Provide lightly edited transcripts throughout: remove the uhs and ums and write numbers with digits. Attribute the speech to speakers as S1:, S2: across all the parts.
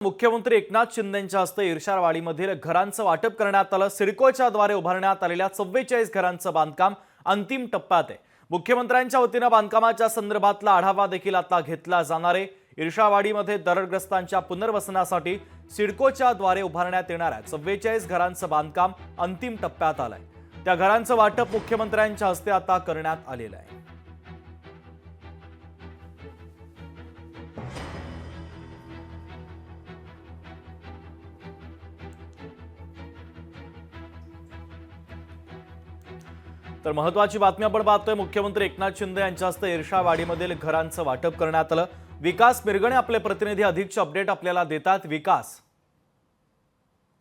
S1: मुख्यमंत्री एकनाथ शिंदेंच्या हस्ते इर्शाळवाडीमधील घरांचं वाटप करण्यात आलं। सिडकोच्या द्वारे उभारण्यात आलेल्या 44 घरांचं बांधकाम अंतिम टप्प्यात आहे। मुख्यमंत्र्यांच्या वतीने बांधकामाच्या संदर्भातला आढावा देखील आता घेतला जाणार आहे। इर्शाळवाडीमध्ये दरडग्रस्तांच्या पुनर्वसनासाठी सिडकोच्या द्वारे उभारण्यात येणाऱ्या 44 घरांचं बांधकाम अंतिम टप्प्यात आलंय। त्या घरांचं वाटप मुख्यमंत्र्यांच्या हस्ते आता करण्यात आलेलं आहे। तर महत्त्वाची बातमी आपण पाहतोय। मुख्यमंत्री एकनाथ शिंदे यांच्या हस्ते इर्शाळवाडीमधील घरांचं वाटप करण्यात आलं। विकास मिरगणे आपले प्रतिनिधी अधिकचे अपडेट आपल्याला देतात। विकास,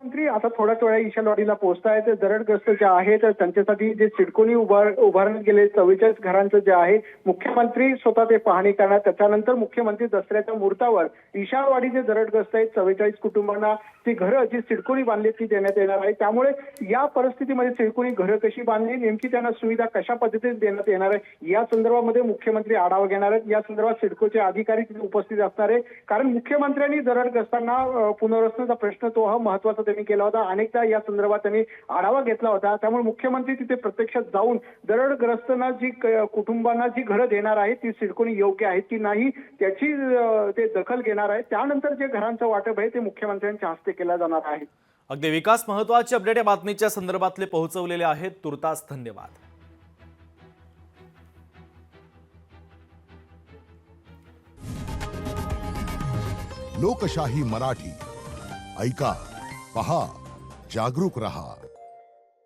S2: मंत्री आता थोड्याच वेळा इर्शाळवाडीला पोहोचतायत। दरडग्रस्त जे आहेत त्यांच्यासाठी जे सिडकोनी उभारण्यात गेले 44 घरांचं जे आहे मुख्यमंत्री स्वतः ते पाहणी करणार। त्याच्यानंतर मुख्यमंत्री दसऱ्याच्या मुहूर्तावर इर्शाळवाडी जे दरडग्रस्त आहेत 44 कुटुंबांना ती घरं जी सिडकोनी बांधली ती देण्यात येणार आहे। त्यामुळे या परिस्थितीमध्ये सिडकोनी घरं कशी बांधली, नेमकी त्यांना सुविधा कशा पद्धतीने देण्यात येणार आहे या संदर्भामध्ये मुख्यमंत्री आढावा घेणार आहेत। या संदर्भात सिडकोचे अधिकारी तिथे उपस्थित असणार आहे, कारण मुख्यमंत्र्यांनी दरडग्रस्तांना पुनर्वसनाचा प्रश्न तो हा महत्त्वाचा त्यांनी केला होता। अनेकदा या संदर्भात त्यांनी आढावा घेतला होता। त्यामुळे मुख्यमंत्री तिथे प्रत्यक्षात जाऊन दरडग्रस्तांना जी कुटुंबांना जी घरं देणार आहेत ती सिडकोनी योग्य आहेत की नाही त्याची ते दखल घेणार आहे। त्यानंतर जे घरांचं वाटप आहे ते मुख्यमंत्र्यांच्या हस्ते केलं जाणार आहे।
S1: अगदी विकास, महत्त्वाचे अपडेट या बातमीच्या संदर्भातले पोहोचवलेले आहेत। तुर्तास धन्यवाद।
S3: लोकशाही मराठी ऐका, पहा, जागरूक रहा।